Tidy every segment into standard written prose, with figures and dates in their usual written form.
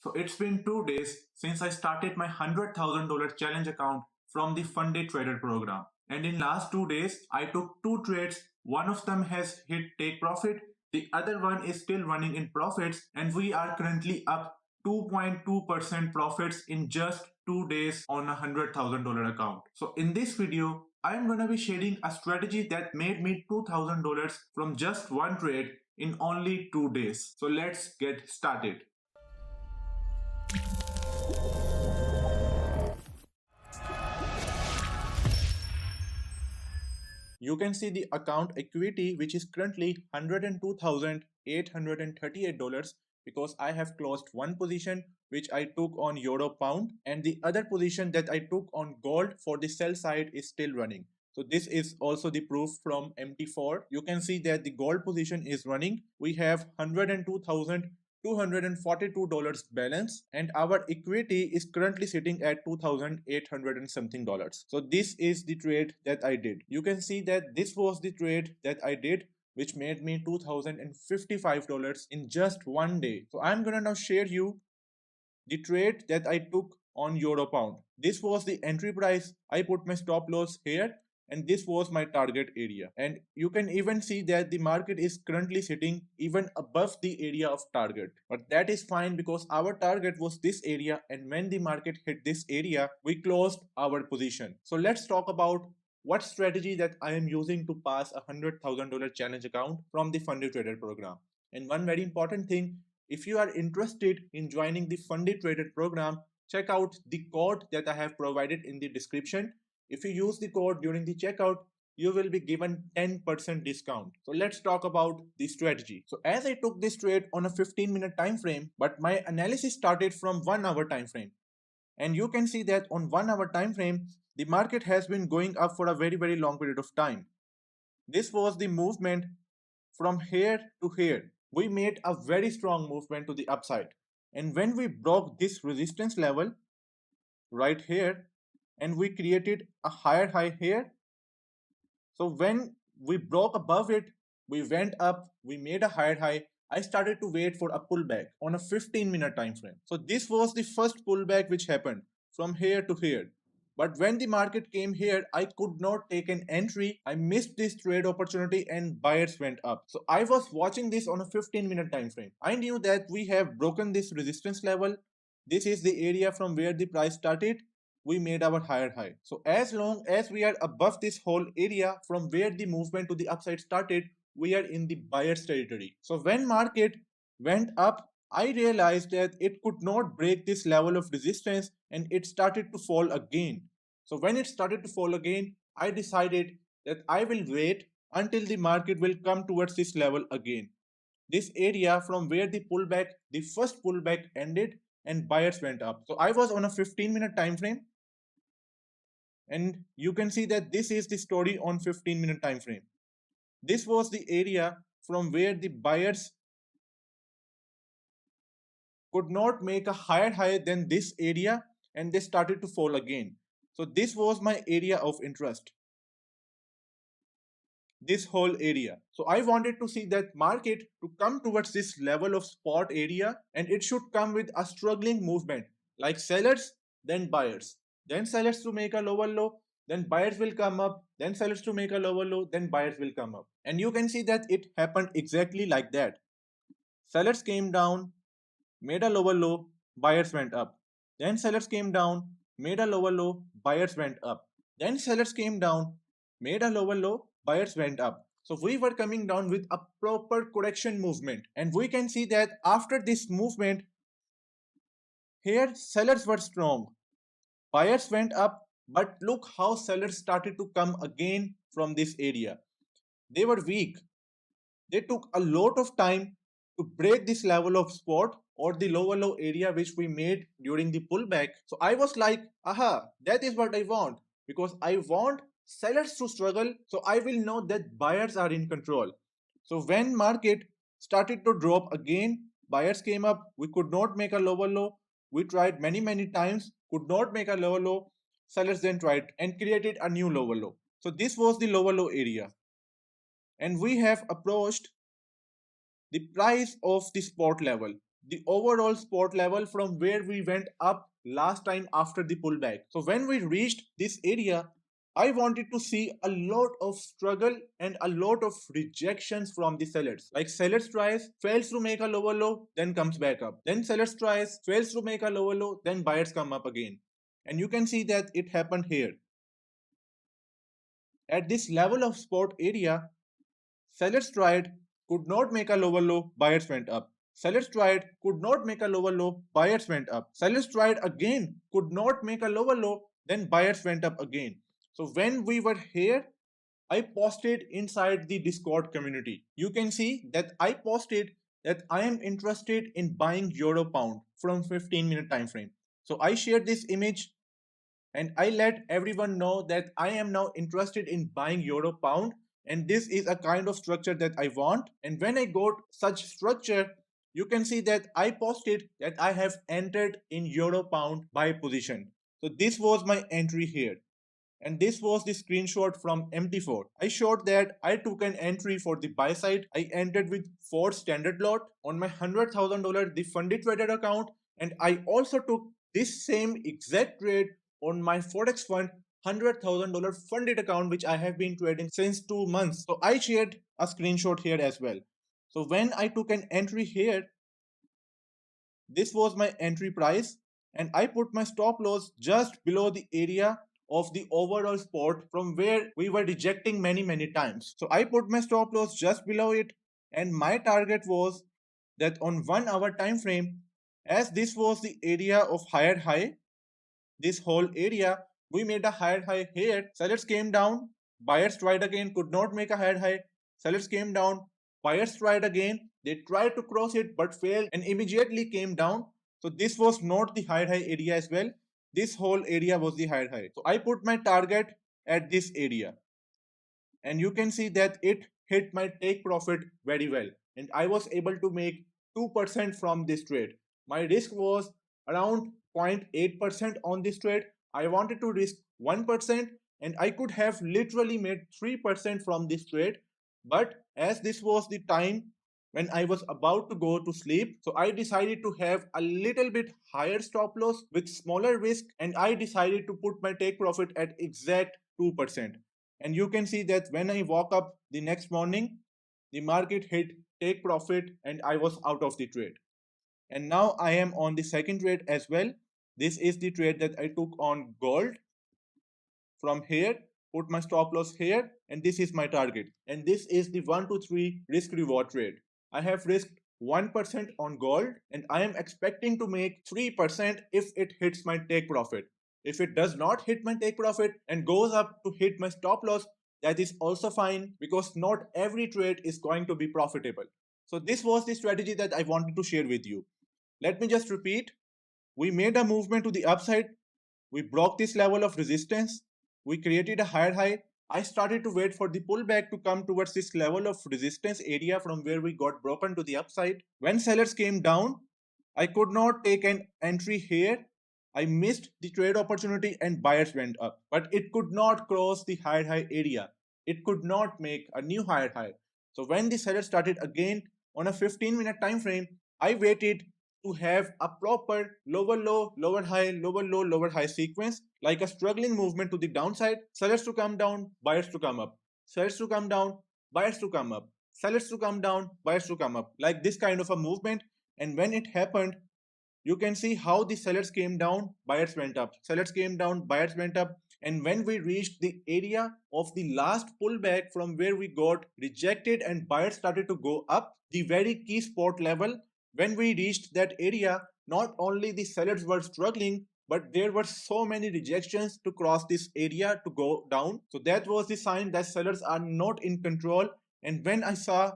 So it's been 2 days since I started my $100,000 challenge account from the Funded Trader program. And in last 2 days, I took two trades. One of them has hit take profit. The other one is still running in profits. And we are currently up 2.2% profits in just 2 days on a $100,000 account. So in this video, I'm gonna be sharing a strategy that made me $2,000 from just one trade in only 2 days. So let's get started. You can see the account equity, which is currently $102,838 because I have closed one position which I took on Euro Pound, and the other position that I took on gold for the sell side is still running. So this is also the proof from MT4. You can see that the gold position is running. We have $102,242 balance, and our equity is currently sitting at 2,800 and something dollars. So this is the trade that I did. You can see that this was the trade that I did, which made me $2,055 in just one day. So I'm gonna now share you the trade that I took on Euro Pound. This was the entry price. I put my stop loss here, and this was my target area. And you can even see that the market is currently sitting even above the area of target. But that is fine because our target was this area, and when the market hit this area, we closed our position. So let's talk about what strategy that I am using to pass a $100,000 challenge account from the Funded Trader program. And one very important thing, if you are interested in joining the Funded Trader program, check out the code that I have provided in the description. If you use the code during the checkout, you will be given 10% discount. So let's talk about the strategy. So as I took this trade on a 15-minute time frame, but my analysis started from 1 hour time frame. And you can see that on 1 hour time frame, the market has been going up for a very long period of time. This was the movement from here to here. We made a very strong movement to the upside. And when we broke this resistance level right here, and we created a higher high here. So when we broke above it, we went up, we made a higher high. I started to wait for a pullback on a 15-minute time frame. So this was the first pullback which happened from here to here. But when the market came here, I could not take an entry. I missed this trade opportunity and buyers went up. So I was watching this on a 15-minute time frame. I knew that we have broken this resistance level. This is the area from where the price started. We made our higher high. So as long as we are above this whole area from where the movement to the upside started, we are in the buyer's territory. So when market went up, I realized that it could not break this level of resistance and it started to fall again. So when it started to fall again, I decided that I will wait until the market will come towards this level again. This area from where the first pullback ended and buyers went up. So I was on a 15-minute time frame, and you can see that this is the story on 15-minute time frame. This was the area from where the buyers could not make a higher high than this area and they started to fall again. So this was my area of interest, this whole area. So I wanted to see that market to come towards this level of spot area, and it should come with a struggling movement like sellers, then buyers, then sellers to make a lower low, then buyers will come up, then sellers to make a lower low, then buyers will come up. And you can see that it happened exactly like that. Sellers came down, made a lower low, buyers went up. Then sellers came down, made a lower low, buyers went up. Then sellers came down, made a lower low, buyers went up. So we were coming down with a proper correction movement. And we can see that after this movement, here sellers were strong, buyers went up, but look how sellers started to come again from this area. They were weak. They took a lot of time to break this level of support or the lower low area which we made during the pullback. So I was like, aha, that is what I want, because I want sellers to struggle, so I will know that buyers are in control. So when market started to drop again, buyers came up, we could not make a lower low. We tried many times, could not make a lower low. Sellers then tried and created a new lower low. So this was the lower low area. And we have approached the price of the spot level. the overall support level from where we went up last time after the pullback. So when we reached this area, I wanted to see a lot of struggle and a lot of rejections from the sellers. Like sellers tries, fails to make a lower low, then comes back up. Then sellers tries, fails to make a lower low, then buyers come up again. And you can see that it happened here. At this level of support area, sellers tried, could not make a lower low, buyers went up. Sellers tried, could not make a lower low, buyers went up. Sellers tried again, could not make a lower low, then buyers went up again. So when we were here, I posted inside the Discord community. You can see that I posted that I am interested in buying Euro Pound from 15-minute time frame. So I shared this image and I let everyone know that I am now interested in buying Euro Pound, and this is a kind of structure that I want. And when I got such structure, you can see that I posted that I have entered in Euro Pound buy position. So this was my entry here. And this was the screenshot from MT4. I showed that I took an entry for the buy side. I entered with 4 standard lot on my $100,000 the funded trader account, and I also took this same exact trade on my Forex fund $100,000 funded account, which I have been trading since 2 months. So I shared a screenshot here as well. So when I took an entry here, this was my entry price, and I put my stop loss just below the area of the overall support from where we were rejecting many times. So I put my stop loss just below it, and my target was that on 1 hour time frame, as this was the area of higher high, this whole area, we made a higher high here. Sellers came down, buyers tried again, could not make a higher high. Sellers came down, buyers tried again, they tried to cross it but failed and immediately came down. So this was not the higher high area as well. This whole area was the higher high. So I put my target at this area, and you can see that it hit my take profit very well, and I was able to make 2% from this trade. My risk was around 0.8% on this trade. I wanted to risk 1%, and I could have literally made 3% from this trade, but as this was the time when I was about to go to sleep, so I decided to have a little bit higher stop loss with smaller risk, and I decided to put my take profit at exact 2%. And you can see that when I woke up the next morning, the market hit take profit and I was out of the trade. And now I am on the second trade as well. This is the trade that I took on gold. From here, put my stop loss here, and this is my target. And this is the 1 to 3 risk reward trade. I have risked 1% on gold, and I am expecting to make 3% if it hits my take profit. If it does not hit my take profit and goes up to hit my stop loss, that is also fine, because not every trade is going to be profitable. So this was the strategy that I wanted to share with you. Let me just repeat. We made a movement to the upside. We broke this level of resistance. We created a higher high. I started to wait for the pullback to come towards this level of resistance area from where we got broken to the upside. When sellers came down, I could not take an entry here. I missed the trade opportunity and buyers went up, but it could not cross the higher high area. It could not make a new higher high. So when the seller started again on a 15-minute time frame, I waited to have a proper lower low, lower high, lower low, lower high sequence, like a struggling movement to the downside, sellers to come down, buyers to come up, sellers to come down, buyers to come up, sellers to come down, buyers to come up, like this kind of a movement. And when it happened, you can see how the sellers came down, buyers went up, sellers came down, buyers went up. And when we reached the area of the last pullback from where we got rejected and buyers started to go up, the very key support level, when we reached that area, not only the sellers were struggling, but there were so many rejections to cross this area to go down. So that was the sign that sellers are not in control. And when I saw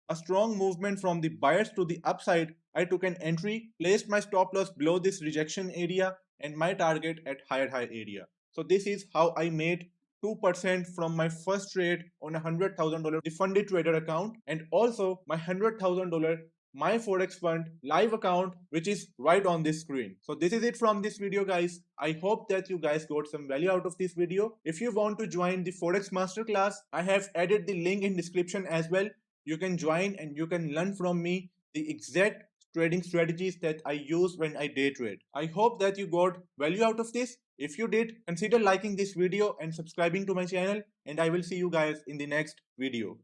a strong movement from the buyers to the upside, I took an entry, placed my stop loss below this rejection area and my target at higher high area. So this is how I made 2% from my first trade on a $100,000 the funded trader account, and also my $100,000 my Forex fund live account, which is right on this screen. So this is it from this video, guys. I hope that you guys got some value out of this video. If you want to join the Forex Masterclass, I have added the link in description as well. You can join and you can learn from me the exact trading strategies that I use when I day trade. I hope that you got value out of this. If you did, consider liking this video and subscribing to my channel, and I will see you guys in the next video.